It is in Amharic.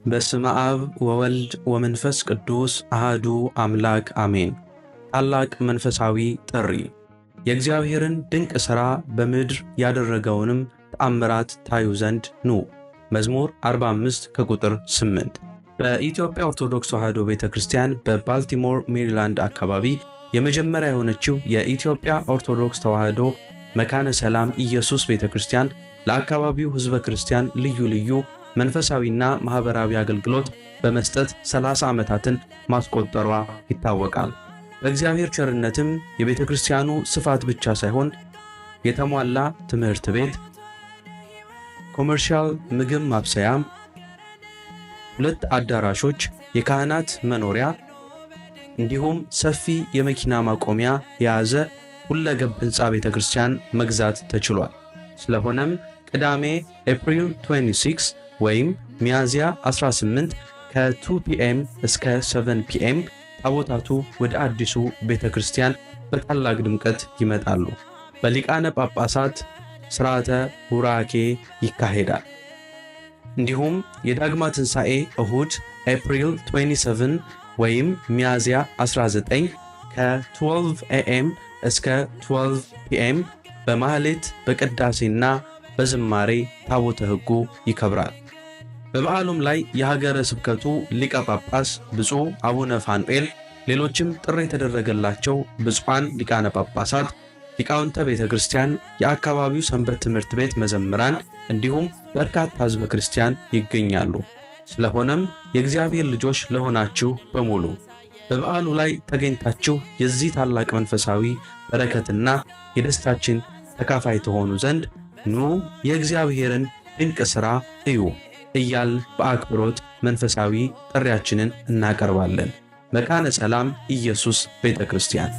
በስመ አብ ወወልድ ወመንፈስ ቅዱስ አሐዱ አምላክ አሜን። ታላቅ መንፈሳዊ ጥሪ የእግዚአብሔርን ድንቅ ሥራ በምድር ያደረገውንም ተአምራት ታዩ ዘንድ ኑ። መዝሙር 45 ከቁጥር 8። በኢትዮጵያ ኦርቶዶክስ ተዋሕዶ ቤተክርስቲያን በባልቲሞር ሜሪላንድ አካባቢ የመጀመሪያ የሆነችው የኢትዮጵያ ኦርቶዶክስ ተዋሕዶ መካነ ሰላም ኢየሱስ ቤተክርስቲያን ለአካባቢው ሕዝበ ክርስቲያን ልዩ ልዩ መንፈሳዊና ማህበራዊ አገልግሎት በመስጠት 30 ዓመታትን ማስቆጠሯ ይታወቃል። በእግዚአብሔር ቸርነትም የቤተክርስቲያኑ ስፋት ብቻ ሳይሆን የተሟላ ትምህርት ቤት፣ ኮመርሻል ምግብ ማብሰያ፣ 2 አዳራሾች፣ የካህናት መኖሪያ እንዲሁም ሰፊ የመኪና ማቆሚያ የያዘ ሁለገብ ሕንፃ ቤተክርስቲያን መግዛት ተችሏል። ስለሆነም ቅዳሜ ኤፕሪል 26 ወይም ሚያዝያ 18 ከ2 ፒኤም እስከ 7 ፒኤም ታቦታቱ ወደ አዲሱ ቤተክርስቲያን በታላቅ ድምቀት ይመጣሉ። በሊቃነ ጳጳሳት ሥርዓተ ቡራኬ ይካሄዳል። እንዲሁም የዳግማ ትንሣኤ እሁድ ኤፕሪል 27 ወይም ሚያዝያ 19 ከ12 ኤኤም እስከ 12 ፒኤም በማህሌት በቅዳሴና በዝማሬ ታቦተ ሕጉ ይከብራል። በበዓሉም ላይ የሀገረ ስብከቱ ሊቀ ጳጳስ ብፁዕ አቡነ ፋኑኤል፣ ሌሎችም ጥሪ የተደረገላቸው ብፁዓን ሊቃነ ጳጳሳት፣ ሊቃውንተ ቤተ ክርስቲያን፣ የአካባቢው ሰንበት ትምህርት ቤት መዘምራን እንዲሁም በርካታ ሕዝበ ክርስቲያን ይገኛሉ። ስለሆነም የእግዚአብሔር ልጆች ለሆናችሁ በሙሉ በበዓሉ ላይ ተገኝታችሁ የዚህ ታላቅ መንፈሳዊ በረከትና የደስታችን ተካፋይ ተሆኑ ዘንድ ኑ የእግዚአብሔርን ድንቅ ሥራ እዩ እያልን በአክብሮት መንፈሳዊ ጥሪያችንን እናቀርባለን። መካነ ሰላም ኢየሱስ ቤተክርስቲያን